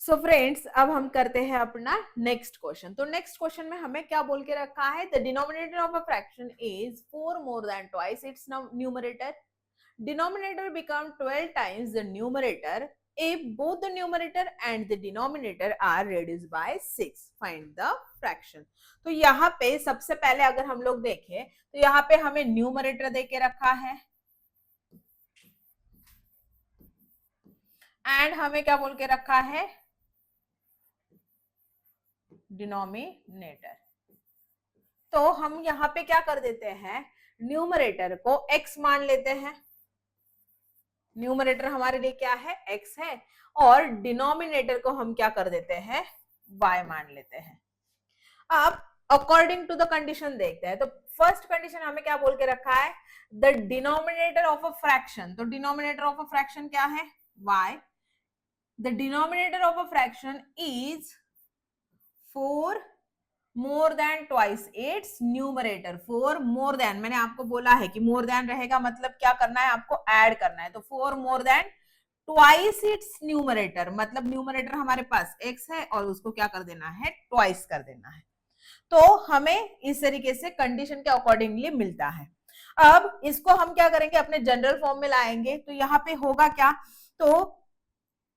So friends, अब हम करते हैं अपना नेक्स्ट क्वेश्चन। तो नेक्स्ट क्वेश्चन में हमें क्या बोल के रखा है, the denominator of a fraction is 4 more than twice its numerator, denominator become 12 times the numerator if both the numerator and the denominator are reduced by 6, find the fraction। तो यहाँ पे सबसे पहले अगर हम लोग देखें तो यहाँ पे हमें न्यूमरेटर दे के रखा है एंड हमें क्या बोल के रखा है, डिनोमिनेटर। तो हम यहाँ पे क्या कर देते हैं, न्यूमरेटर को x मान लेते हैं, न्यूमरेटर हमारे लिए क्या है, x है, और डिनोमिनेटर को हम क्या कर देते हैं, y मान लेते हैं। अब अकॉर्डिंग टू द कंडीशन देखते हैं। तो फर्स्ट कंडीशन हमें क्या बोल के रखा है, the denominator of a fraction. तो डिनोमिनेटर ऑफ अ फ्रैक्शन क्या है, y, the denominator of a fraction is 4 more than twice its numerator. 4 more than, मैंने आपको बोला है कि मोर देन रहेगा मतलब क्या करना है, आपको ऐड करना है। तो 4 more than twice its numerator, मतलब न्यूमरेटर हमारे पास x है और उसको क्या कर देना है, ट्वाइस कर देना है। तो हमें इस तरीके से कंडीशन के अकॉर्डिंगली मिलता है। अब इसको हम क्या करेंगे, अपने जनरल फॉर्म में लाएंगे। तो यहाँ पे होगा क्या, तो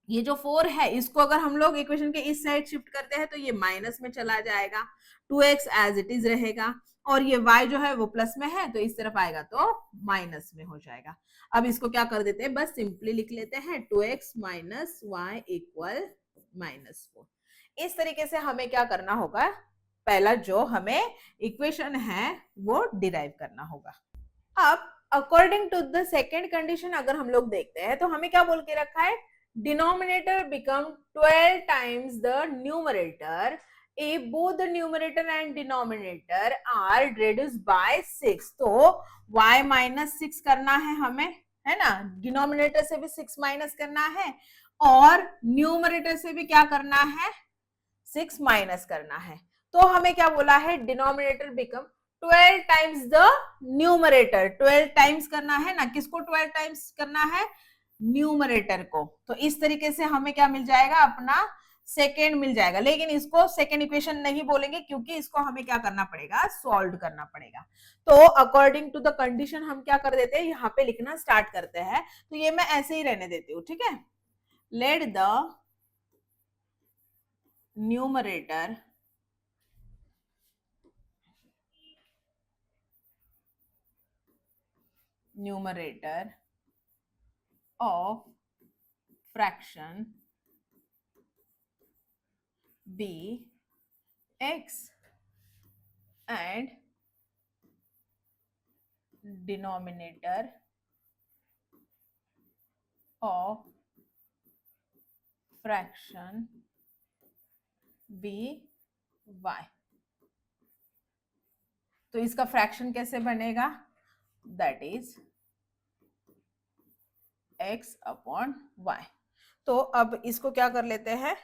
ये जो 4 है इसको अगर हम लोग इक्वेशन के इस साइड शिफ्ट करते हैं तो ये माइनस में चला जाएगा, 2x एज इट इज रहेगा, और ये y जो है वो प्लस में है तो इस तरफ आएगा तो माइनस में हो जाएगा। अब इसको क्या कर देते हैं, बस सिंपली लिख लेते हैं 2x माइनस वाई इक्वल -4। इस तरीके से हमें क्या करना होगा, पहला जो हमें इक्वेशन है वो डिराइव करना होगा। अब according to the second condition अगर हम लोग देखते हैं तो हमें क्या बोल के रखा है, denominator become 12 times the numerator if both the numerator and denominator are reduced by 6। तो y माइनस 6 करना है हमें, है ना, डिनोमिनेटर से भी 6 माइनस करना है और न्यूमरेटर से भी क्या करना है, 6 माइनस करना है। तो हमें क्या बोला है, denominator become 12 times the numerator. 12 times करना है ना, किसको 12 टाइम्स करना है, न्यूमरेटर को। तो इस तरीके से हमें क्या मिल जाएगा, अपना सेकेंड मिल जाएगा। लेकिन इसको सेकेंड इक्वेशन नहीं बोलेंगे क्योंकि इसको हमें क्या करना पड़ेगा, सॉल्व करना पड़ेगा। तो अकॉर्डिंग टू द कंडीशन हम क्या कर देते हैं, यहाँ पे लिखना स्टार्ट करते हैं। तो ये मैं ऐसे ही रहने देती हूँ, ठीक है। Let the numerator of fraction be x and denominator of fraction be y। तो इसका फ्रैक्शन कैसे बनेगा, that is x upon y। तो अब इसको क्या कर लेते हैं,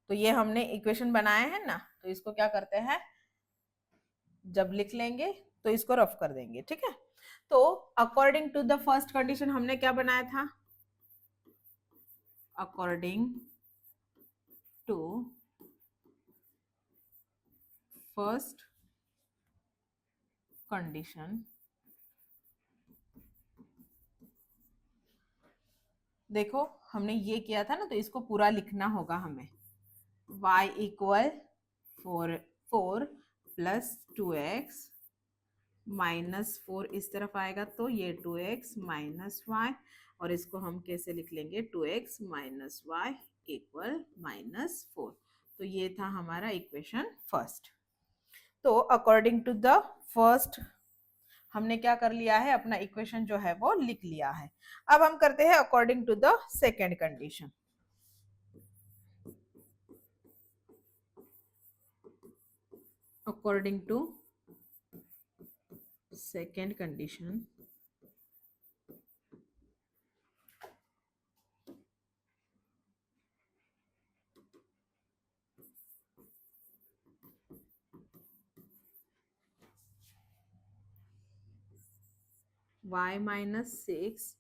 तो ये हमने इक्वेशन बनाए हैं ना, तो इसको क्या करते हैं, जब लिख लेंगे तो इसको रफ कर देंगे, ठीक है। तो according to the first condition हमने क्या बनाया था, अकॉर्डिंग टू फर्स्ट कंडीशन, देखो हमने ये किया था ना, तो इसको पूरा लिखना होगा हमें, y equal 4 plus 2x minus 4 इस तरफ आएगा तो ये 2x माइनस वाई, और इसको हम कैसे लिख लेंगे, 2x माइनस वाई इक्वल -4। तो ये था हमारा इक्वेशन फर्स्ट। तो अकॉर्डिंग टू द फर्स्ट हमने क्या कर लिया है, अपना इक्वेशन जो है वो लिख लिया है। अब हम करते हैं according to the second condition. According to second condition y minus 6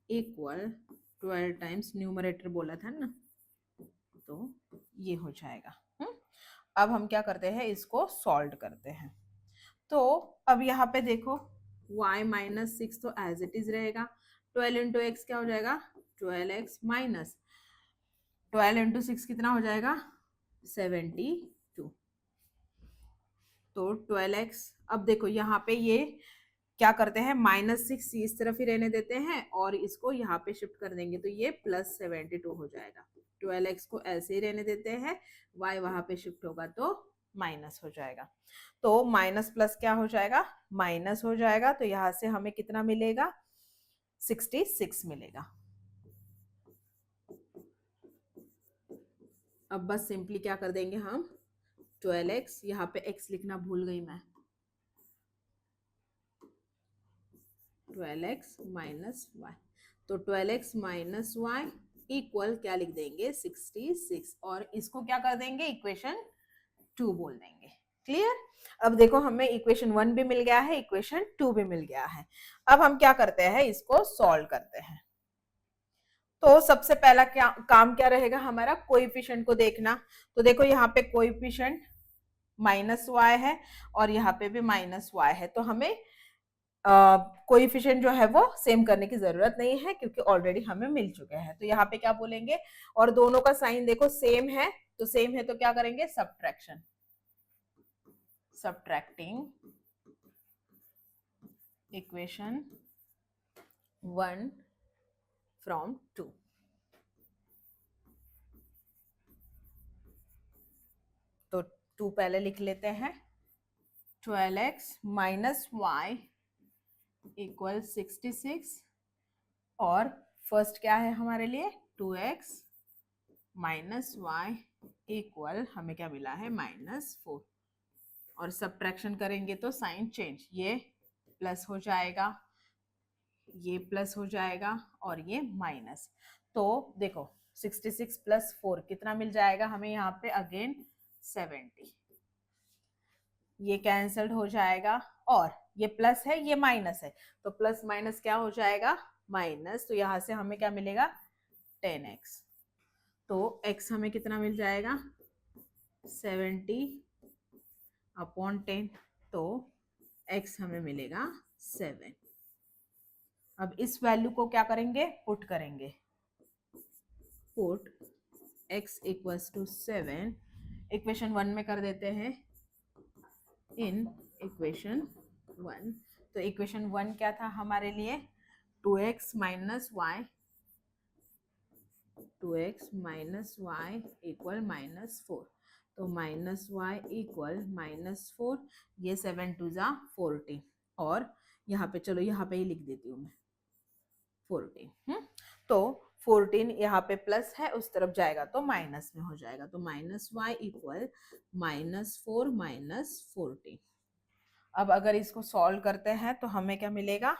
equal 12 times numerator बोला था ना, तो ये हो जाएगा। अब हम क्या करते हैं, इसको सॉल्व करते हैं। तो अब यहाँ पे देखो y माइनस 6 तो एज इट इज रहेगा, 12 इंटू एक्स क्या हो जाएगा, 12x माइनस 12 इंटू 6 कितना हो जाएगा, 72। तो 12x, अब देखो यहाँ पे ये क्या करते हैं, -6 इस तरफ ही रहने देते हैं और इसको यहाँ पे शिफ्ट कर देंगे, तो ये +72 हो जाएगा। 12x को ऐसे ही रहने देते हैं, y वहां पे शिफ्ट होगा तो माइनस हो जाएगा। तो माइनस प्लस क्या हो जाएगा, माइनस हो जाएगा। तो यहाँ से हमें कितना मिलेगा, 66 मिलेगा। अब बस सिंपली क्या कर देंगे हम, 12x, यहाँ पे x लिखना भूल गई मैं, 12x माइनस वाई, तो 12x माइनस वाई इक्वल क्या लिख देंगे, 66, और इसको क्या कर देंगे, इक्वेशन 2 बोल देंगे। क्लियर। अब देखो हमें इक्वेशन 1 भी मिल गया है, इक्वेशन 2 भी मिल गया है। अब हम क्या करते हैं, इसको सॉल्व करते हैं। तो सबसे पहला क्या काम क्या रहेगा हमारा, कोएफिशिएंट को देखना। तो देखो यहाँ पे कोएफिशिएंट -y है और यहाँ पे भी -y है, तो हमें कोएफिशिएंट जो है वो सेम करने की जरूरत नहीं है क्योंकि ऑलरेडी हमें मिल चुके हैं। तो यहाँ पे क्या बोलेंगे, और दोनों का साइन देखो सेम है, तो सेम है तो क्या करेंगे, सब्ट्रैक्शन, सब्ट्रैक्टिंग इक्वेशन 1 फ्रॉम 2। तो 2 पहले लिख लेते हैं, 12x माइनस वाई इक्वल 66, और फर्स्ट क्या है हमारे लिए, 2x माइनस वाई इक्वल हमें क्या मिला है, -4, और सब्ट्रैक्शन करेंगे तो साइन चेंज, ये प्लस हो जाएगा, ये प्लस हो जाएगा और ये माइनस। तो देखो 66 प्लस 4 कितना मिल जाएगा हमें यहाँ पे, अगेन 70, ये कैंसल्ड हो जाएगा, और ये प्लस है ये माइनस है, तो प्लस माइनस क्या हो जाएगा, माइनस, तो यहाँ से हमें क्या मिलेगा, 10x। तो x हमें कितना मिल जाएगा, 70/10, तो x हमें मिलेगा 7। अब इस वैल्यू को क्या करेंगे, पुट करेंगे, put x equals to 7 equation 1 में कर देते हैं, इन इक्वेशन 1। तो इक्वेशन 1 क्या था हमारे लिए, 2x minus y, 2x minus y equal -4, तो माइनस वाई इक्वल -4, ये 7 2 जा 14, और यहाँ पे चलो यहाँ पे ही लिख देती हूँ मैं 14। तो 14 यहाँ पे प्लस है, उस तरफ जाएगा तो माइनस में हो जाएगा, तो -y इक्वल -4 -14। अब अगर इसको सॉल्व करते हैं तो हमें क्या मिलेगा,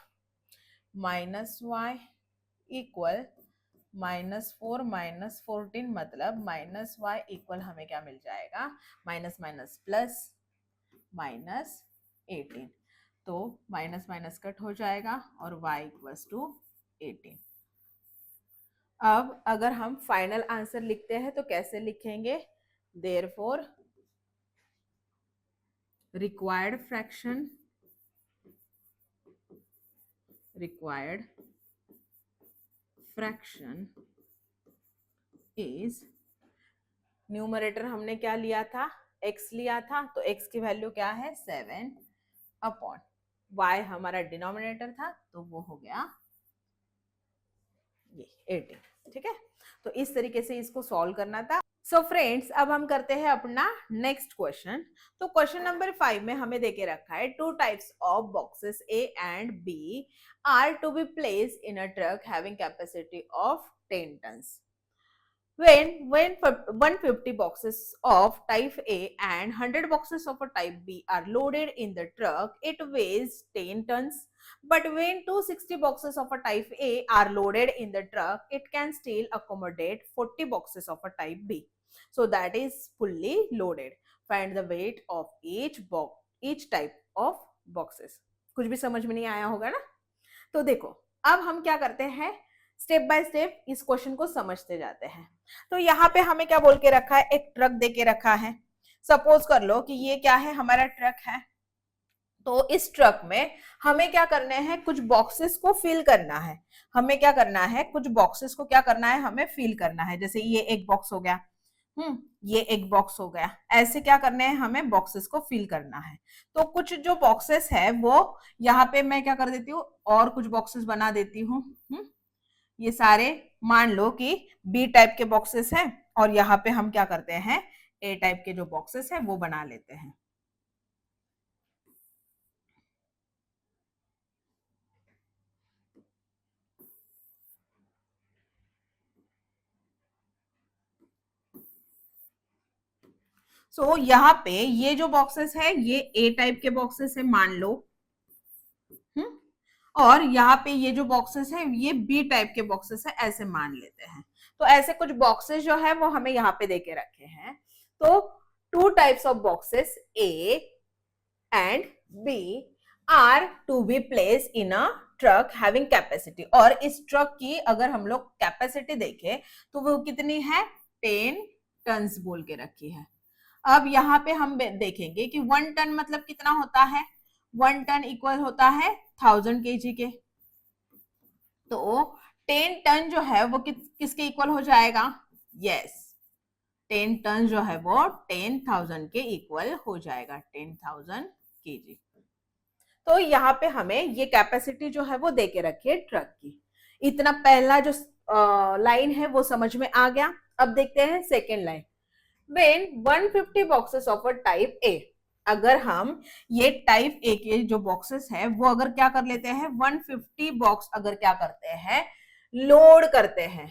-y इक्वल -4 -14, मतलब -y इक्वल हमें क्या मिल जाएगा, माइनस माइनस प्लस -18, तो माइनस माइनस कट हो जाएगा और y इक्वल्स टू 18। अब अगर हम फाइनल आंसर लिखते हैं तो कैसे लिखेंगे, therefore required fraction is, numerator हमने क्या लिया था, x लिया था, तो x की वैल्यू क्या है, 7/y हमारा डिनोमिनेटर था, तो वो हो गया ये 18। ठीक है, तो इस तरीके से इसको सॉल्व करना था। सो फ्रेंड्स, अब हम करते हैं अपना नेक्स्ट क्वेश्चन। तो क्वेश्चन नंबर 5 में हमें देके रखा है, 2 types of boxes A and B are to be placed in a truck having capacity of 10 tons. When 150 boxes of type A and 100 boxes of a type B are loaded in the truck, it weighs 10 tons. But when 260 boxes of a type A are loaded in the truck, it can still accommodate 40 boxes of a type B. So that is fully loaded. Find the weight of each type of boxes. कुछ भी समझ में नहीं आया होगा ना? तो देखो अब हम क्या करते हैं, स्टेप बाय स्टेप इस क्वेश्चन को समझते जाते हैं। तो यहाँ पे हमें क्या बोल के रखा है, एक ट्रक दे के रखा है। सपोज कर लो कि ये क्या है, हमारा ट्रक है। तो इस ट्रक में हमें क्या करने हैं, कुछ बॉक्सेस को फिल करना है। हमें क्या करना है, कुछ बॉक्सेस को क्या करना है, हमें फिल करना है। जैसे ये एक बॉक्स हो गया, ये एक बॉक्स हो गया। ऐसे क्या करने हैं, हमें बॉक्सेस को फिल करना है। तो कुछ जो बॉक्सेस है वो यहाँ पे मैं क्या कर देती हूँ, और कुछ बॉक्सेस बना देती हूँ। ये सारे मान लो कि बी टाइप के बॉक्सेस हैं, और यहाँ पे हम क्या करते हैं, ए टाइप के जो बॉक्सेस हैं वो बना लेते हैं। सो यहाँ पे ये जो बॉक्सेस है ये ए टाइप के बॉक्सेस है मान लो, और यहाँ पे ये जो बॉक्सेस है ये बी टाइप के बॉक्सेस है, ऐसे मान लेते हैं। तो ऐसे कुछ बॉक्सेस जो है वो हमें यहाँ पे देके रखे हैं। तो two types of boxes A and B are to be place in a truck having capacity. और इस ट्रक की अगर हम लोग कैपेसिटी देखें तो वो कितनी है, 10 टन्स बोल के रखी है। अब यहाँ पे हम देखेंगे कि 1 टन मतलब कितना होता है, 1 टन इक्वल होता है 1000 kg के। तो 10 टन जो है वो किसके इक्वल हो जाएगा, यस 10 टन जो है वो 10,000 के इक्वल हो जाएगा, 10,000 kg। तो यहाँ पे हमें ये कैपेसिटी जो है वो दे के रखी है ट्रक की। इतना पहला जो लाइन है वो समझ में आ गया। अब देखते हैं second line. When 150 boxes of a type A, अगर हम ये टाइप ए के जो बॉक्सेस है वो अगर क्या कर लेते हैं, 150 बॉक्स अगर क्या करते हैं, लोड करते हैं,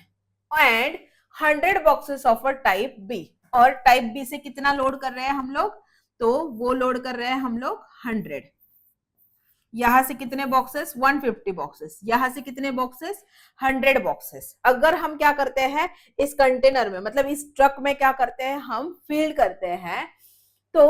and 100 boxes of a type B, और टाइप बी से कितना लोड कर रहे हैं हम लोग, तो वो लोड कर रहे हैं हम लोग 100। यहां से कितने बॉक्सेस, 150 बॉक्सेस, यहां से कितने बॉक्सेस, 100 बॉक्सेस। अगर हम क्या करते हैं इस कंटेनर में, मतलब इस ट्रक में क्या करते हैं, हम फील करते हैं, तो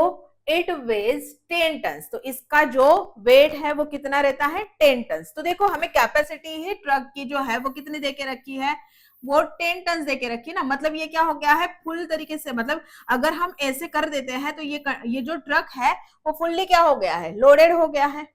इट वेज 10 टन्स। तो इसका जो वेट है वो कितना रहता है, 10 टन्स। तो देखो हमें कैपेसिटी ही ट्रक की जो है वो कितनी देके रखी है, वो 10 टन्स देके रखी ना। मतलब ये क्या हो गया है, फुल तरीके से, मतलब अगर हम ऐसे कर देते हैं तो ये जो ट्रक है वो फुल्ली क्या हो गया है, लोडेड हो गया है,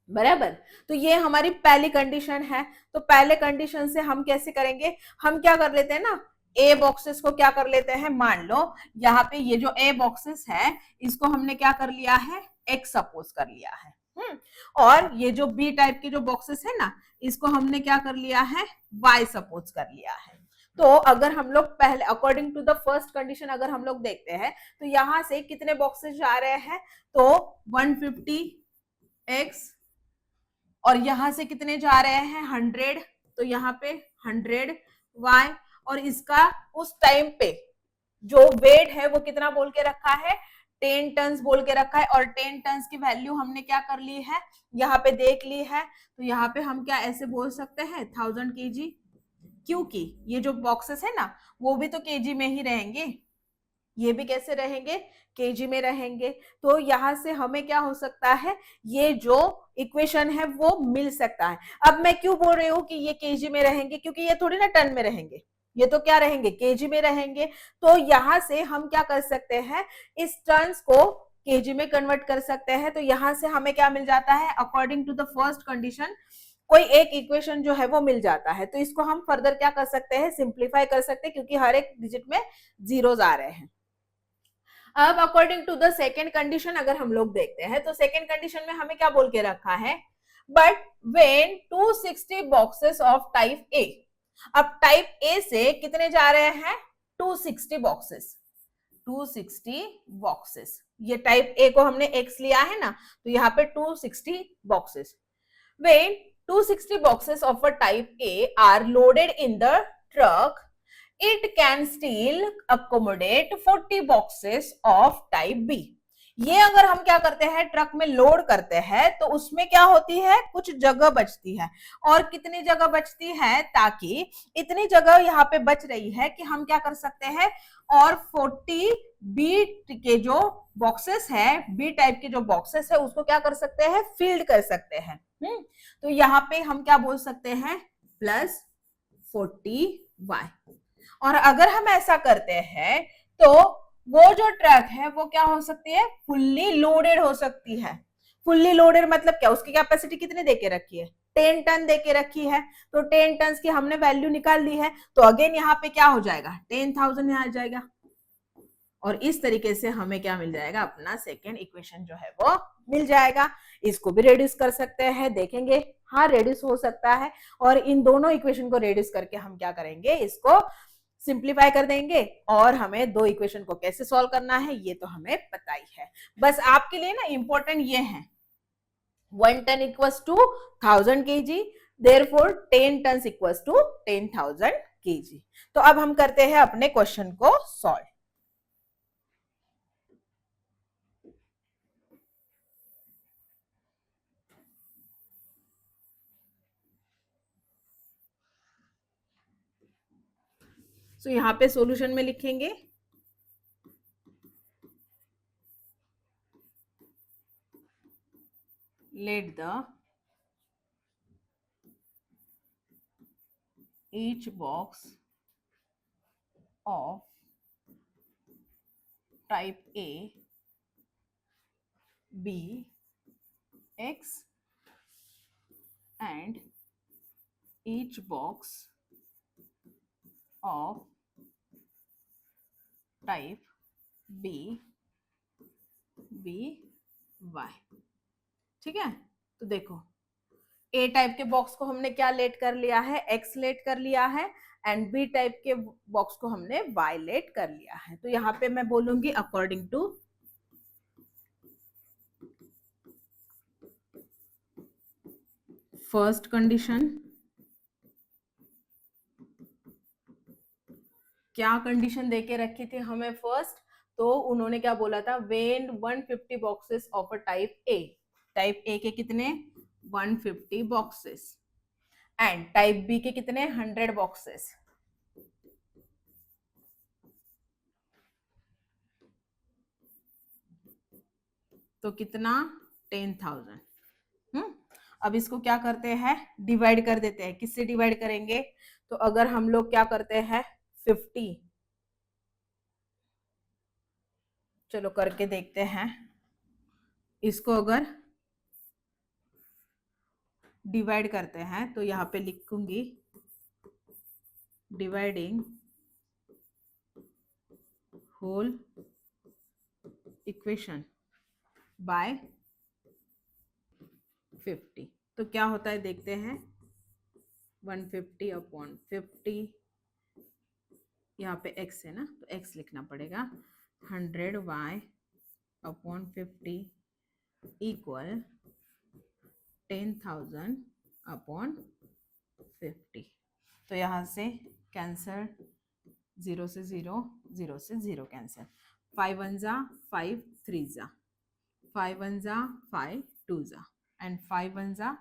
बराबर। तो ये हमारी पहली कंडीशन है। तो पहले कंडीशन से हम कैसे करेंगे, हम क्या कर लेते हैं ना, ए बॉक्सेस को क्या कर लेते हैं, मान लो यहाँ पे ये जो ए बॉक्सेस है इसको हमने क्या कर लिया है, एक्स सपोज कर लिया है। और ये जो बी टाइप के जो बॉक्सेस है ना इसको हमने क्या कर लिया है, वाई सपोज कर लिया है। तो अगर हम लोग पहले according to the first condition अगर हम लोग देखते हैं तो यहां से कितने बॉक्सेस जा रहे हैं, तो 150x, और यहां से कितने जा रहे हैं, 100। तो यहाँ पे 100y, और इसका उस टाइम पे जो वेट है वो कितना बोल के रखा है, 10 टन्स बोल के रखा है। और 10 टन्स की वैल्यू हमने क्या कर ली है, यहाँ पे देख ली है। तो यहाँ पे हम क्या ऐसे बोल सकते हैं 1000 kg, क्योंकि ये जो बॉक्सेस है ना वो भी तो केजी में ही रहेंगे, ये भी कैसे रहेंगे, केजी में रहेंगे। तो यहां से हमें क्या हो सकता है, ये जो इक्वेशन है वो मिल सकता है। अब मैं क्यों बोल रही हूँ कि ये केजी में रहेंगे, क्योंकि ये थोड़ी ना टन में रहेंगे, ये तो क्या रहेंगे, केजी में रहेंगे। तो यहां से हम क्या कर सकते हैं, इस टन्स को केजी में कन्वर्ट कर सकते हैं। तो यहां से हमें क्या मिल जाता है, according to the first condition कोई एक इक्वेशन जो है वो मिल जाता है। तो इसको हम फर्दर क्या कर सकते हैं, सिंप्लीफाई कर सकते हैं, क्योंकि हर एक डिजिट में जीरोस आ रहे हैं। अब according to the second condition अगर हम लोग देखते हैं तो सेकेंड कंडीशन में हमें क्या बोल के रखा है, but when 260 boxes of type A. अब टाइप ए से कितने जा रहे हैं, 260 बॉक्सेस, 260 बॉक्सेस। ये टाइप ए को हमने एक्स लिया है ना, तो यहाँ पे 260 boxes. When 260 boxes of a type A are loaded in the truck, it can still accommodate 40 boxes of type B. ये अगर हम क्या करते हैं ट्रक में लोड करते हैं तो उसमें क्या होती है, कुछ जगह बचती है। और कितनी जगह बचती है, ताकि इतनी जगह यहाँ पे बच रही है कि हम क्या कर सकते हैं, और 40 बी के जो बॉक्सेस है, बी टाइप के जो बॉक्सेस है उसको क्या कर सकते हैं, फील्ड कर सकते हैं। तो यहाँ पे हम क्या बोल सकते हैं, +40y। और अगर हम ऐसा करते हैं तो वो जो ट्रक है वो क्या हो सकती है, फुल्ली लोडेड हो सकती है। फुल्ली लोडेड मतलब क्या, उसकी कैपेसिटी कितनी देके रखी है, 10 टन देके रखी है। तो 10 टन की हमने वैल्यू निकाल ली है, तो अगेन यहाँ पे क्या हो जाएगा, 10,000 यहाँ आ जाएगा। और इस तरीके से हमें क्या मिल जाएगा, अपना सेकेंड इक्वेशन जो है वो मिल जाएगा। इसको भी रेड्यूस कर सकते हैं, देखेंगे हाँ रेड्यूस हो सकता है। और इन दोनों इक्वेशन को रेड्यूस करके हम क्या करेंगे, इसको सिंप्लीफाई कर देंगे। और हमें दो इक्वेशन को कैसे सॉल्व करना है ये तो हमें पता ही है। बस आपके लिए ना इंपॉर्टेंट ये है, 1 ton equals to 1000 kg, therefore 10 tons equals to 10,000 kg। तो अब हम करते हैं अपने क्वेश्चन को सॉल्व। तो यहाँ पे सॉल्यूशन में लिखेंगे let the each box of type A be X and each box of type B Y। ठीक है, तो देखो ए टाइप के बॉक्स को हमने क्या लेट कर लिया है, एक्स लेट कर लिया है, एंड बी टाइप के बॉक्स को हमने वाई लेट कर लिया है। तो यहाँ पे मैं बोलूंगी अकॉर्डिंग टू फर्स्ट कंडीशन। क्या कंडीशन देके रखी थी हमें फर्स्ट, तो उन्होंने क्या बोला था, when 150 boxes of a type A, type A के कितने 150 बॉक्सेस, एंड टाइप बी के कितने 100 बॉक्सेस। तो कितना 10,000। अब इसको क्या करते हैं, डिवाइड कर देते हैं। किससे डिवाइड करेंगे, तो अगर हम लोग क्या करते हैं 50, चलो करके देखते हैं। इसको अगर डिवाइड करते हैं तो यहाँ पे लिखूंगी डिवाइडिंग होल इक्वेशन बाय 50। तो क्या होता है देखते हैं, 150 अपॉन 50, यहाँ पे x है ना तो x लिखना पड़ेगा, 100y अपॉन 50 इक्वल 10,000 अपॉन 50। तो यहाँ से कैंसर, 0 से 0, 0 से 0 कैंसर, 5 1 जा 5 3 जा, 5 1 जा 5 2 जा, एंड 5 1 जा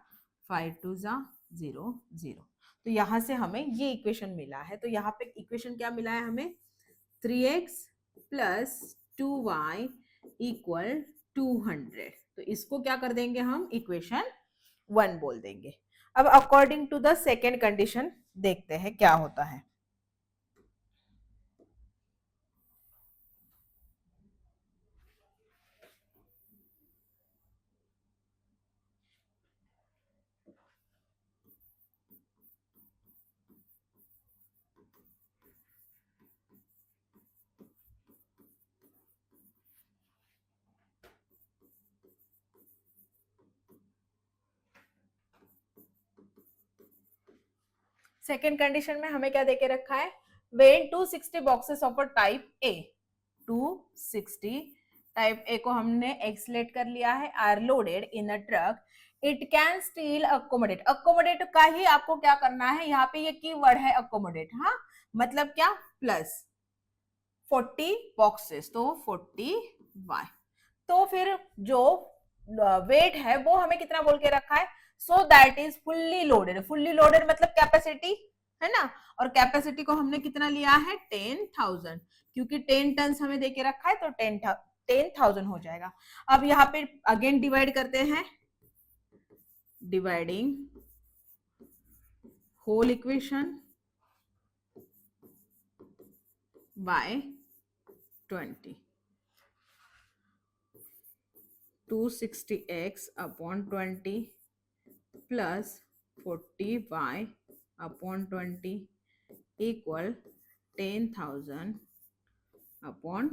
5 2 जा 0 0। तो यहाँ से हमें ये इक्वेशन मिला है। तो यहाँ पे इक्वेशन क्या मिला है हमें, 3x प्लस 2y इक्वल 200। तो इसको क्या कर देंगे हम, इक्वेशन 1 बोल देंगे। अब according to the second condition देखते हैं क्या होता है। सेकेंड कंडीशन में हमें क्या देके रखा है, when 260 boxes of a type A, 260 type A को हमने एक्सलेट कर लिया है, are loaded in a truck, it can still accommodate. Accommodate का ही आपको क्या करना है, यहाँ पे ये कीवर्ड है अकोमोडेट। हाँ मतलब क्या, प्लस 40 बॉक्सेस, तो 40y। तो फिर जो वेट है वो हमें कितना बोल के रखा है, so that is fully loaded. Fully loaded मतलब कैपेसिटी है ना, और कैपेसिटी को हमने कितना लिया है 10,000, क्योंकि 10 टन हमें देके रखा है तो 10,000 हो जाएगा। अब यहाँ पे अगेन डिवाइड करते हैं, dividing whole equation by 20, 260x upon 20 plus 40y upon 20 equal 10,000 upon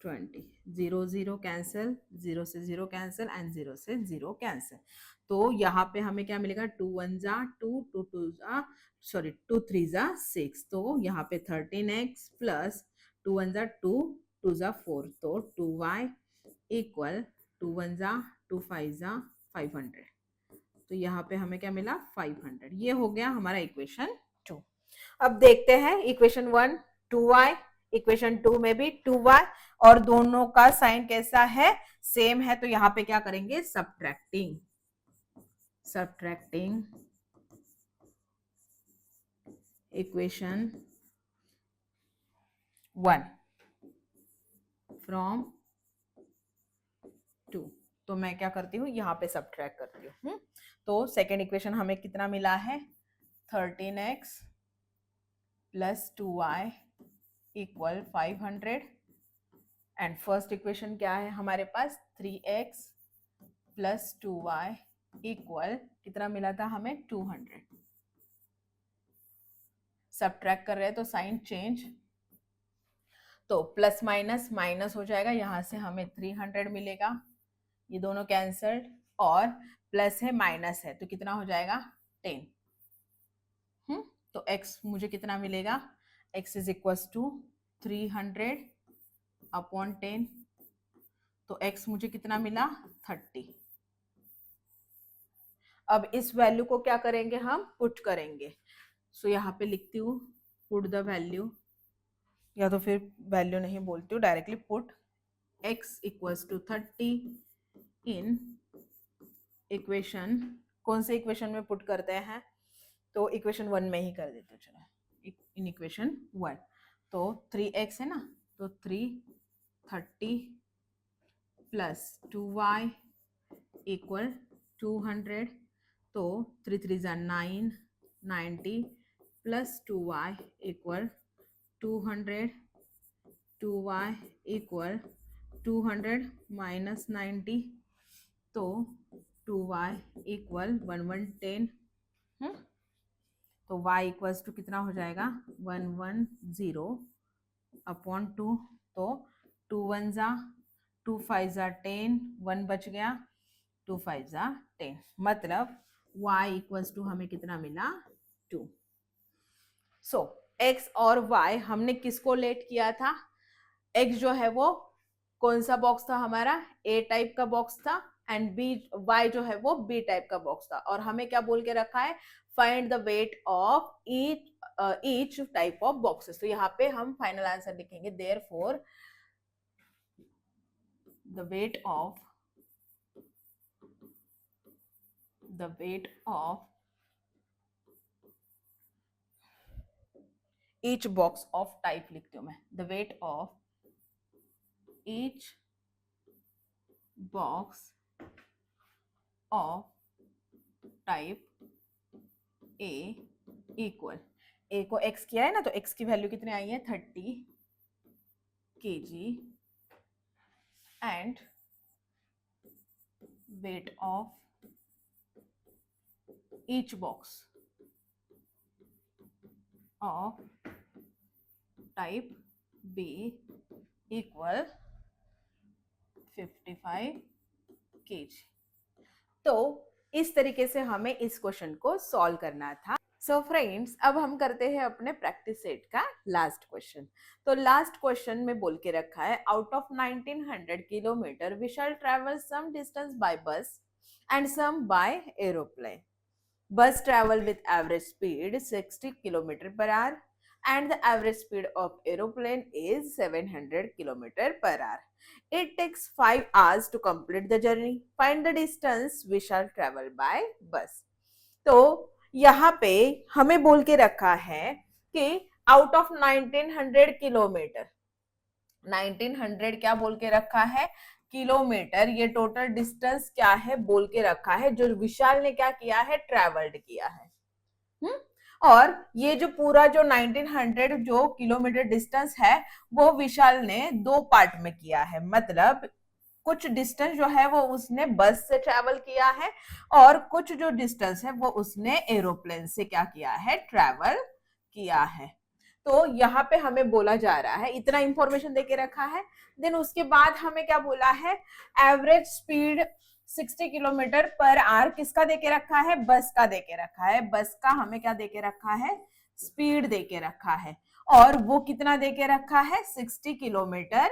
20। 0 0 cancel, 0 से 0 कैंसिल एंड 0 से 0 कैंसिल। तो यहाँ पे हमें क्या मिलेगा, 2 1 जा 2, 2 2 जा सॉरी 2 3 जा 6, तो यहाँ पे 13x प्लस 2 1 जा 2, 2 जा 4, तो 2y इक्वल 2 1 जा 2 5 जा 500। तो यहाँ पे हमें क्या मिला 500। ये हो गया हमारा इक्वेशन 2। अब देखते हैं इक्वेशन 1 2y, इक्वेशन 2 में भी 2y, और दोनों का साइन कैसा है, सेम है। तो यहाँ पे क्या करेंगे, सब्ट्रैक्टिंग इक्वेशन 1 फ्रॉम 2। तो मैं क्या करती हूँ, यहाँ पे सब्ट्रैक्ट करती हूँ। तो सेकेंड इक्वेशन हमें कितना मिला है, 13x plus 2y equal 500, and first equation क्या है हमारे पास, 3x प्लस 2y इक्वल कितना मिला था हमें 200। सब्ट्रैक्ट कर रहे हैं तो साइन चेंज, तो प्लस माइनस माइनस हो जाएगा, यहां से हमें 300 मिलेगा, ये दोनों कैंसल्ड, और प्लस है माइनस है तो कितना हो जाएगा 10। तो x मुझे कितना मिलेगा, x is equal to 300 upon 10, तो x मुझे कितना मिला 30। अब इस वैल्यू को क्या करेंगे, हम पुट करेंगे। सो यहाँ पे लिखती हूँ पुट द वैल्यू, या तो फिर वैल्यू नहीं बोलती हूँ, directly put x equals to 30 in equation, कौन से इक्वेशन में पुट करते हैं, तो इक्वेशन 1 में ही कर देते हो, चलो इन इक्वेशन 1। तो 3x है ना, तो 330 प्लस 2y इक्वल 200, तो 3 3 जा 9, 90 plus 2y equal 200, 2y equal 200 minus 90, तो 2y इक्वल 1110। तो y इक्वल्स टू कितना हो जाएगा 110 अपॉन 2, तो 2 1 जा 2 5 जा 10, 1 बच गया, 2 5 जा 10, मतलब y इक्वल्स टू हमें कितना मिला 2। सो x और y हमने किसको लेट किया था, x जो है वो कौन सा बॉक्स था हमारा, A टाइप का बॉक्स था, एंड B y जो है वो B टाइप का बॉक्स था, और हमें क्या बोल के रखा है, find the weight of each type of boxes. तो यहाँ पे हम फाइनल आंसर लिखेंगे, therefore the weight of each box of type लिखती हूँ मैं, the weight of each box of type A equal, A को x किया है ना, तो x की वैल्यू कितनी आई है 30 kg, and weight of each box of type B equal 55 kg। तो इस तरीके से हमें इस क्वेश्चन को सॉल्व करना था। सो फ्रेंड्स, अब हम करते हैं अपने प्रैक्टिस सेट का लास्ट क्वेश्चन। तो लास्ट क्वेश्चन में बोल के रखा है, out of 1900 kilometre we shall travel some distance by bus and some by aeroplane. Bus travel with average speed 60 kilometre per hour and the average speed of aeroplane is 700 kilometer per hour. It takes 5 hours to complete the journey. Find the distance we shall travel by bus. तो यहाँ पे हमें बोल के रखा है कि out of 1900 kilometre, 1900 क्या बोल के रखा है, किलोमीटर, ये टोटल डिस्टेंस क्या है बोल के रखा है, जो विशाल ने क्या किया है, ट्रेवल्ड किया है। और ये जो पूरा जो 1900 जो किलोमीटर डिस्टेंस है वो विशाल ने 2 पार्ट में किया है, मतलब कुछ डिस्टेंस जो है वो उसने बस से ट्रैवल किया है और कुछ जो डिस्टेंस है वो उसने एरोप्लेन से क्या किया है, ट्रैवल किया है। तो यहाँ पे हमें बोला जा रहा है, इतना इंफॉर्मेशन देके रखा है। देन उसके बाद हमें क्या बोला है, average speed 60 kilometre per our किसका देके रखा है, बस का देके रखा है। बस का हमें क्या देके रखा है, स्पीड देके रखा है, और वो कितना देके रखा है, 60 किलोमीटर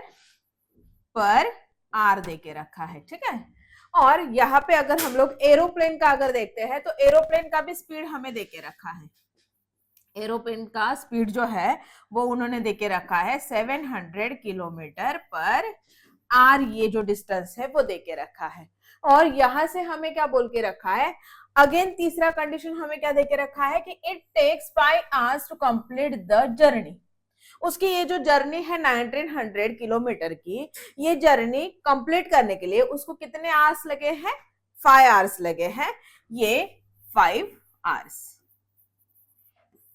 पर आवर देके रखा है, ठीक है। और यहाँ पे अगर हम लोग एरोप्लेन का अगर देखते हैं तो एरोप्लेन का भी स्पीड हमें देके रखा है। एरोप्लेन का स्पीड जो है वो उन्होंने देके रखा है 700 किलोमीटर पर आवर, ये जो डिस्टेंस है वो देके रखा है। और यहां से हमें क्या बोल के रखा है, अगेन तीसरा कंडीशन हमें क्या देके रखा है कि it takes 5 hours to complete the journey. उसकी ये जो जर्नी है 1900 किलोमीटर की, ये जर्नी कंप्लीट करने के लिए उसको कितने आवर्स लगे हैं, 5 आवर्स लगे हैं, ये 5 आवर्स।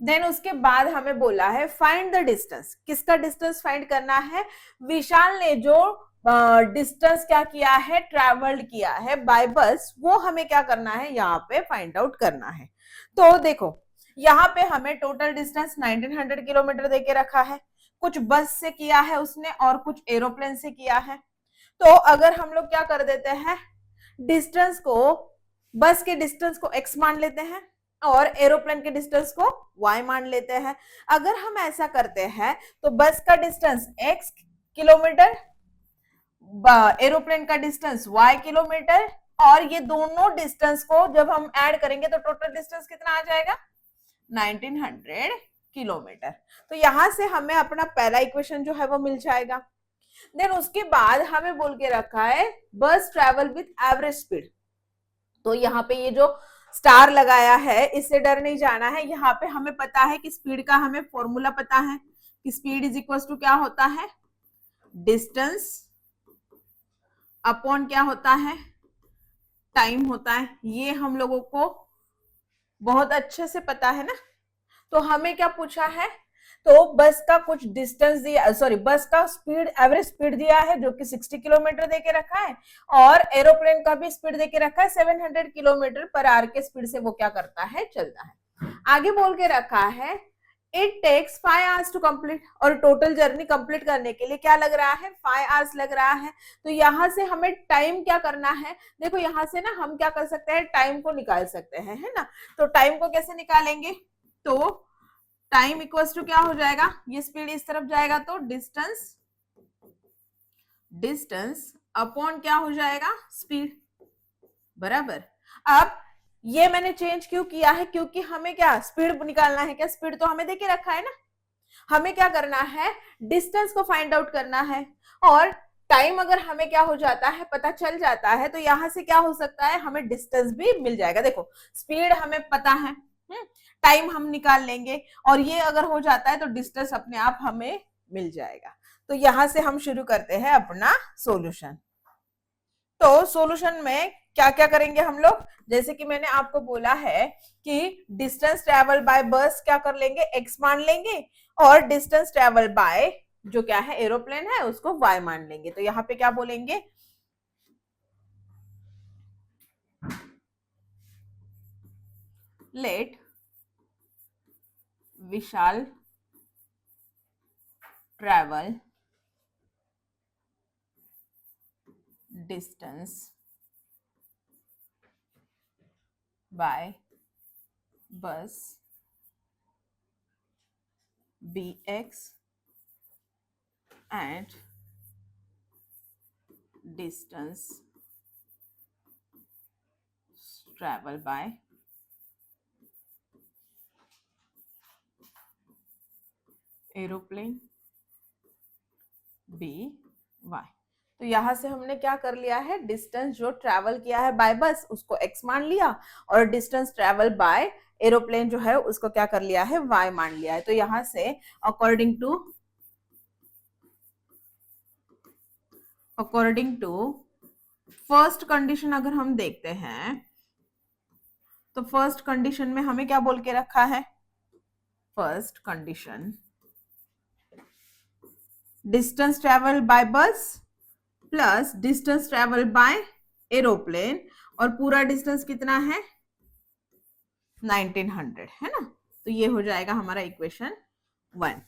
देन उसके बाद हमें बोला है फाइंड द डिस्टेंस, किसका डिस्टेंस फाइंड करना है, विशाल ने जो डिस्टेंस क्या किया है, ट्रेवल्ड किया है बाय बस, वो हमें क्या करना है, यहाँ पे फाइंड आउट करना है। तो देखो यहाँ पे हमें टोटल डिस्टेंस 1900 किलोमीटर देके रखा है, कुछ बस से किया है उसने और कुछ एरोप्लेन से किया है। तो अगर हम लोग क्या कर देते हैं, डिस्टेंस को, बस के डिस्टेंस को x मान लेते हैं और एरोप्लेन के डिस्टेंस को y मान लेते हैं। अगर हम ऐसा करते हैं तो बस का डिस्टेंस x किलोमीटर, एरोप्लेन का डिस्टेंस y किलोमीटर, और ये दोनों डिस्टेंस को जब हम ऐड करेंगे तो टोटल डिस्टेंस कितना आ जाएगा, 1900 किलोमीटर। तो यहां से हमें अपना पहला इक्वेशन जो है वो मिल जाएगा। देन उसके बाद हमें बोल के रखा है बस ट्रैवल विथ एवरेज स्पीड। तो यहाँ पे ये जो स्टार लगाया है इससे डर नहीं जाना है, यहाँ पे हमें पता है कि स्पीड का हमें फॉर्मूला पता है कि स्पीड इज इक्वल टू क्या होता है, डिस्टेंस अपॉन क्या होता है, टाइम होता है। ये हम लोगों को बहुत अच्छे से पता है ना। तो हमें क्या पूछा है, तो बस का कुछ डिस्टेंस दिया, सॉरी बस का स्पीड, एवरेज स्पीड दिया है जो कि 60 किलोमीटर देके रखा है, और एरोप्लेन का भी स्पीड देके रखा है 700 किलोमीटर पर आवर के स्पीड से वो क्या करता है, चलता है। आगे बोल के रखा है it takes 5 hours to complete, और टोटल जर्नी कंप्लीट करने के लिए क्या लग रहा है, 5 आवर्स लग रहा है। तो यहां से हमें टाइम क्या करना है, देखो यहां से ना हम क्या कर सकते हैं, टाइम को निकाल सकते हैं, है ना। तो टाइम को कैसे निकालेंगे, तो टाइम इक्वल्स टू क्या हो जाएगा, ये स्पीड इस तरफ जाएगा तो डिस्टेंस अपॉन क्या हो जाएगा, स्पीड, बराबर। अब ये मैंने चेंज क्यों किया है, क्योंकि हमें क्या स्पीड निकालना है, क्या स्पीड तो हमें देके रखा है ना, हमें क्या करना है, डिस्टेंस को फाइंड आउट करना है। और टाइम अगर हमें क्या हो जाता है, पता चल जाता है, तो यहां से क्या हो सकता है, हमें डिस्टेंस भी मिल जाएगा। देखो स्पीड हमें पता है, टाइम हम निकाल लेंगे, और ये अगर हो जाता है तो डिस्टेंस अपने आप हमें मिल जाएगा। तो यहां से हम शुरू करते हैं अपना सॉल्यूशन। तो सॉल्यूशन में क्या क्या करेंगे हम लोग, जैसे कि मैंने आपको बोला है कि डिस्टेंस ट्रेवल बाय बस क्या कर लेंगे, x मान लेंगे, और डिस्टेंस ट्रेवल बाय जो क्या है एरोप्लेन है उसको y मान लेंगे। तो यहाँ पे क्या बोलेंगे, let Vishal travel distance by bus bx and distance travel by aeroplane be y. तो यहां से हमने क्या कर लिया है, डिस्टेंस जो ट्रैवल किया है बाय बस उसको x मान लिया, और डिस्टेंस ट्रैवल बाय एरोप्लेन जो है उसको क्या कर लिया है, y मान लिया है। तो यहां से अकॉर्डिंग टू फर्स्ट कंडीशन अगर हम देखते हैं, तो फर्स्ट कंडीशन में हमें क्या बोल के रखा है, first condition distance travel by bus plus distance travel by aeroplane, और पूरा डिस्टेंस कितना है 1900, है ना। तो ये हो जाएगा हमारा इक्वेशन 1।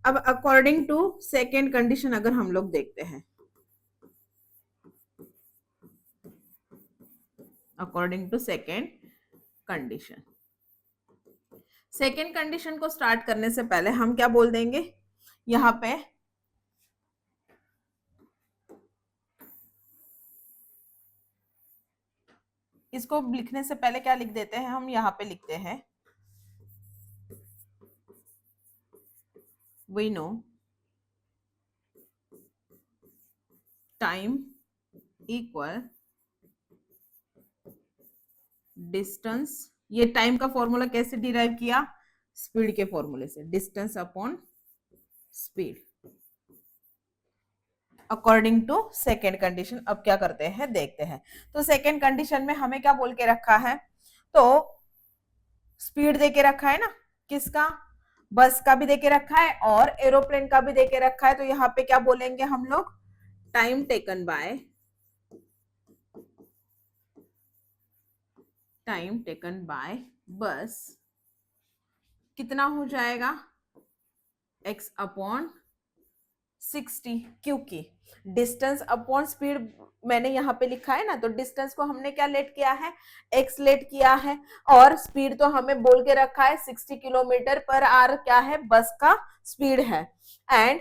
अब अकॉर्डिंग टू सेकेंड कंडीशन अगर हम लोग देखते हैं, according to second condition, second condition को स्टार्ट करने से पहले हम क्या बोल देंगे, यहां पे इसको लिखने से पहले क्या लिख देते हैं हम, यहां पे लिखते हैं we know time equal distance. ये टाइम का फॉर्मूला कैसे डिराइव किया, स्पीड के फॉर्मूले से, distance upon speed according to second condition. अब क्या करते हैं देखते हैं। तो सेकेंड कंडीशन में हमें क्या बोल के रखा है, तो स्पीड दे के रखा है ना, किसका, बस का भी देके रखा है और एरोप्लेन का भी देके रखा है। तो यहाँ पे क्या बोलेंगे हम लोग, टाइम टेकन बाय बस कितना हो जाएगा, x अपॉन 60, क्योंकि डिस्टेंस अपॉन स्पीड मैंने यहाँ पे लिखा है ना, तो डिस्टेंस को हमने क्या लेट किया है, x लेट किया है, और स्पीड तो हमें बोल के रखा है 60 किलोमीटर पर आवर क्या है, बस का स्पीड है, and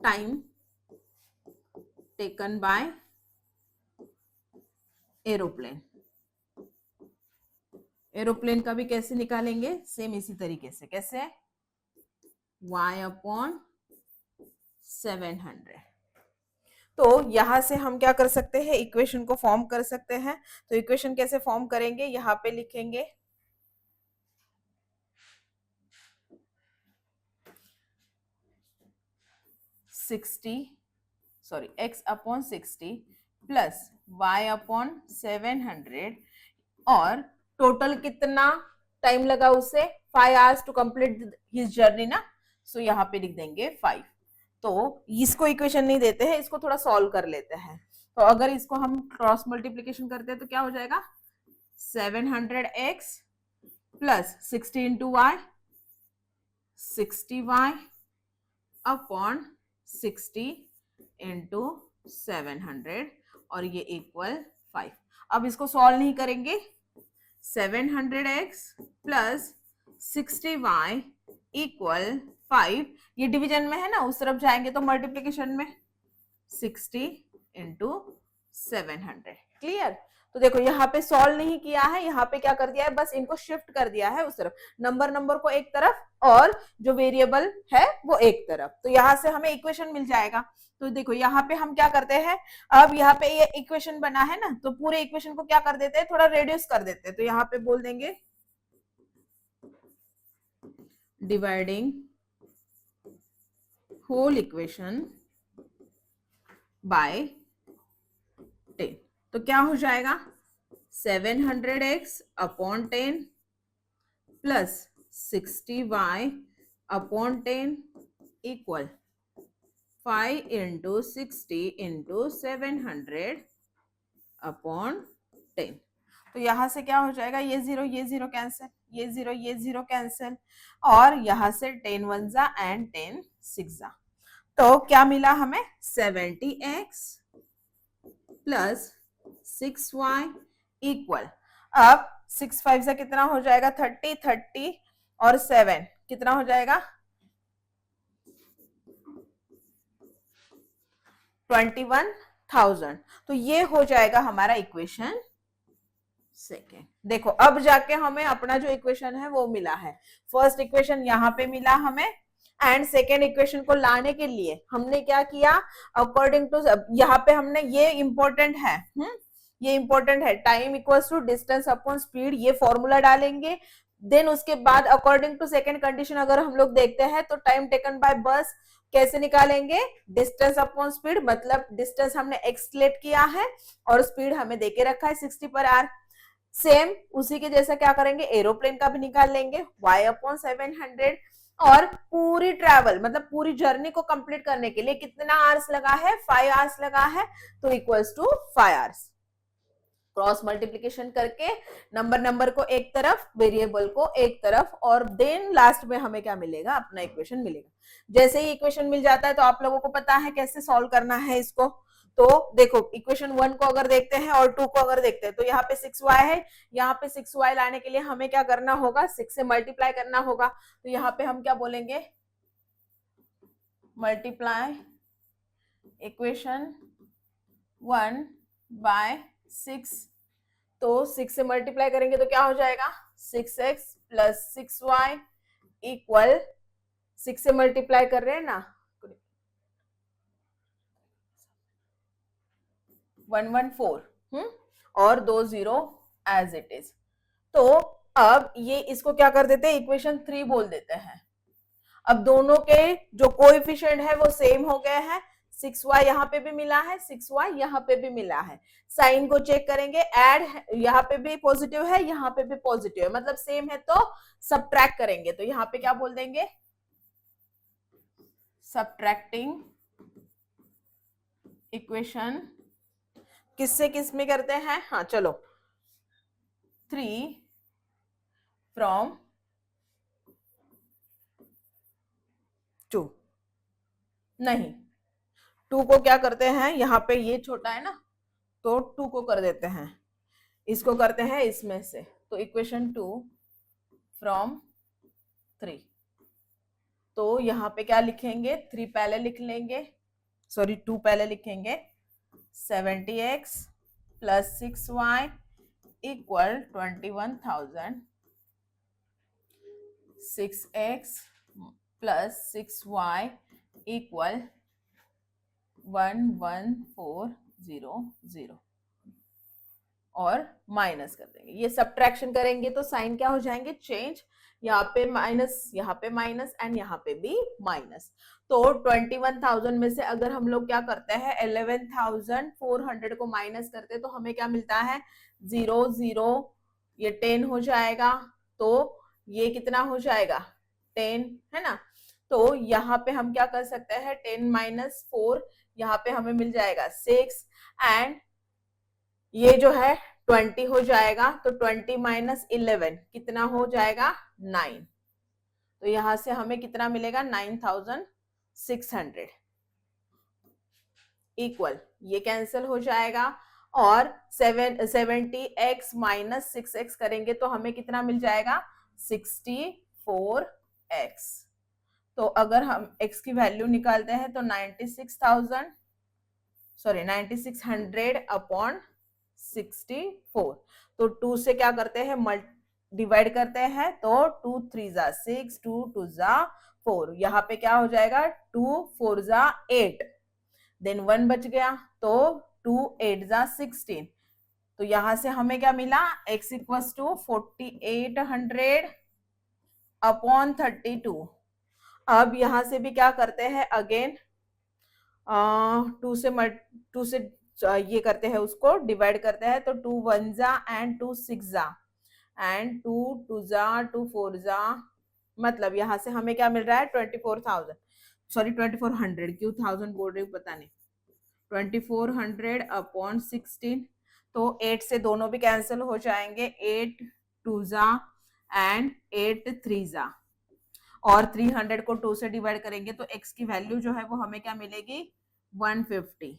time taken by aeroplane. Aeroplane का भी कैसे निकालेंगे, सेम इसी तरीके से, कैसे, y अपॉन 700। तो यहां से हम क्या कर सकते हैं, इक्वेशन को फॉर्म कर सकते हैं। तो इक्वेशन कैसे फॉर्म करेंगे, यहां पे लिखेंगे x upon 60 plus y upon 700, और टोटल कितना टाइम लगा उसे, 5 hours to complete his journey ना, सो यहाँ पे लिख देंगे 5। तो इसको इक्वेशन नहीं देते हैं, इसको थोड़ा सॉल्व कर लेते हैं। तो अगर इसको हम क्रॉस मल्टीप्लीकेशन करते हैं तो क्या हो जाएगा, 700x plus 60 into y, 60y upon 60 into 700, और ये इक्वल 5। अब इसको सॉल्व नहीं करेंगे, 700x प्लस 60y इक्वल 5, ये डिवीजन में है ना, उस तरफ जाएंगे तो मल्टीप्लीकेशन में, 60 इंटू 700, क्लियर। तो देखो यहाँ पे सॉल्व नहीं किया है, यहाँ पे क्या कर दिया है, बस इनको शिफ्ट कर दिया है उस तरफ, नंबर को एक तरफ और जो वेरिएबल है वो एक तरफ। तो यहाँ से हमें इक्वेशन मिल जाएगा। तो देखो यहाँ पे हम क्या करते हैं, अब यहाँ पे ये इक्वेशन बना है ना, तो पूरे इक्वेशन को क्या कर देते हैं, थोड़ा रेड्यूस कर देते हैं। तो यहाँ पे बोल देंगे डिवाइडिंग होल इक्वेशन बाय 10। तो क्या हो जाएगा, 700x upon 10 plus 60y upon 10 equal 5 into 60 into 700 upon 10। तो यहां से क्या हो जाएगा, ये जीरो कैंसिल, ये जीरो कैंसिल, और यहां से 10 1 जा एंड 10 6 जा। तो क्या मिला हमें, 70x प्लस 6y इक्वल, अब 6 5 से कितना हो जाएगा, 30, 30 और 7 कितना हो जाएगा, 21,000। तो ये हो जाएगा हमारा इक्वेशन सेकेंड। देखो अब जाके हमें अपना जो इक्वेशन है वो मिला है। फर्स्ट इक्वेशन यहाँ पे मिला हमें, एंड सेकेंड इक्वेशन को लाने के लिए हमने क्या किया, अकॉर्डिंग टू, यहाँ पे हमने, ये इंपॉर्टेंट है, ये इंपॉर्टेंट है, time equals to distance upon speed, ये फॉर्मूला डालेंगे। देन उसके बाद अकॉर्डिंग टू सेकेंड कंडीशन अगर हम लोग देखते हैं तो टाइम टेकन बाय बस कैसे निकालेंगे, डिस्टेंस अपॉन स्पीड, मतलब डिस्टेंस हमने एक्सलेट किया है और स्पीड हमें देके रखा है 60 पर आवर। सेम उसी के जैसा क्या करेंगे, एरोप्लेन का भी निकाल लेंगे, y अपॉन 700, और पूरी ट्रैवल मतलब पूरी जर्नी को कंप्लीट करने के लिए कितना आवर्स लगा है, 5 आवर्स लगा है, तो equals to 5 hours. Cross multiplication करके नंबर को एक तरफ, वेरिएबल को एक तरफ, और देन लास्ट में हमें क्या मिलेगा, अपना इक्वेशन मिलेगा। जैसे ही इक्वेशन मिल जाता है तो आप लोगों को पता है कैसे सॉल्व करना है इसको। तो देखो इक्वेशन 1 को अगर देखते हैं और 2 को अगर देखते हैं तो यहाँ पे 6y है, यहाँ पे 6y लाने के लिए हमें क्या करना होगा, 6 से मल्टीप्लाई करना होगा। तो यहाँ पे हम क्या बोलेंगे, मल्टीप्लाई इक्वेशन 1 बाय 6। तो 6 से मल्टीप्लाई करेंगे तो क्या हो जाएगा, 6x प्लस 6y इक्वल, 6 से मल्टीप्लाई कर रहे हैं ना, 114, और 2 0 एज इट इज। तो अब ये इसको क्या कर देते हैं, इक्वेशन 3 बोल देते हैं। अब दोनों के जो कोएफिशिएंट है वो सेम हो गए हैं, 6y यहाँ पे भी मिला है, 6y यहाँ पे भी मिला है। साइन को चेक करेंगे, ऐड यहाँ पे भी पॉजिटिव है, यहाँ पे भी पॉजिटिव है, मतलब सेम है, तो सबट्रैक्ट करेंगे तो यहाँ पे क्या बोल देंगे, सबट्रैक्टिंग इक्वेशन किससे किस में करते हैं, हाँ चलो, 3 फ्रॉम 2, नहीं 2 को क्या करते हैं, यहाँ पे ये छोटा है ना तो 2 को कर देते हैं, इसको करते हैं इसमें से, तो इक्वेशन 2 फ्रॉम 3। तो यहाँ पे क्या लिखेंगे, 3 पहले लिख लेंगे, सॉरी 2 पहले लिखेंगे, 70x plus 6y equal 21,000, 6x plus 6y equal 11400, और माइनस कर देंगे। ये सब्ट्रैक्शन करेंगे तो साइन क्या हो जाएंगे, चेंज, यहाँ पे माइनस, यहाँ पे माइनस, एंड यहाँ पे भी माइनस। तो 21,000 में से अगर हम लोग क्या करते हैं, 11,400 को माइनस करते हैं तो हमें क्या मिलता है, 0 0, ये 10 हो जाएगा, तो ये कितना हो जाएगा, 10 है ना। तो यहाँ पे हम क्या कर सकते हैं, 10 माइनस 4, यहाँ पे हमें मिल जाएगा 6, एंड ये जो है 20 हो जाएगा, तो 20 माइनस 11 कितना हो जाएगा, 9। तो यहां से हमें कितना मिलेगा, 9,600 इक्वल, ये कैंसिल हो जाएगा, और 70x माइनस 6x करेंगे तो हमें कितना मिल जाएगा, 64x। तो अगर हम x की वैल्यू निकालते हैं तो 9600 अपॉन 64, तो 2 से क्या करते हैं, डिवाइड करते हैं, तो 2 3 जा 6, 2 2 जा 4, यहाँ पे क्या हो जाएगा, 2 4 जा 8, देन 1 बच गया, तो 2 8 जा 16। तो यहां से हमें क्या मिला, x इक्वल्स टू 4800 अपॉन 32। अब यहां से भी क्या करते हैं, अगेन 2 से ये करते हैं, उसको डिवाइड करते हैं, तो 2 1 जा एंड 2 6 जा एंड 2 2 जा 2 4 जा, मतलब यहां से हमें क्या मिल रहा है, 24,000, सॉरी 2400, क्यों 1000 बोल रही हूँ पता नहीं, 2400 अपॉन 16। तो 8 से दोनों भी कैंसिल हो जाएंगे, 8 2 जा एंड 8 3 जा, और 300 को 2 से डिवाइड करेंगे तो x की वैल्यू जो है वो हमें क्या मिलेगी, 150,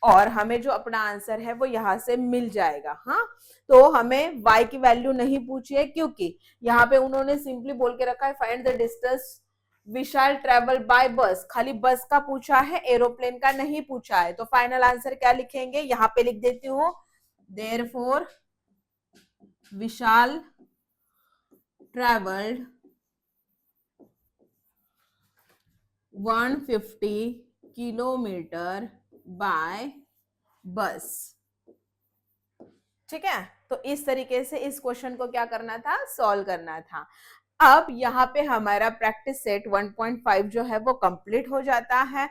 और हमें जो अपना आंसर है वो यहाँ से मिल जाएगा। हाँ, तो हमें y की वैल्यू नहीं पूछी है, क्योंकि यहाँ पे उन्होंने सिंपली बोल के रखा है find the distance we shall travel by bus, खाली बस का पूछा है, एरोप्लेन का नहीं पूछा है। तो फाइनल आंसर क्या लिखेंगे, यहाँ पे लिख देती हूँ, देयरफॉर विशाल ट्रेवल्ड 150 किलोमीटर बाय बस। ठीक है, तो इस तरीके से इस क्वेश्चन को क्या करना था, सॉल्व करना था। अब यहाँ पे हमारा प्रैक्टिस सेट 1.5 जो है वो कंप्लीट हो जाता है।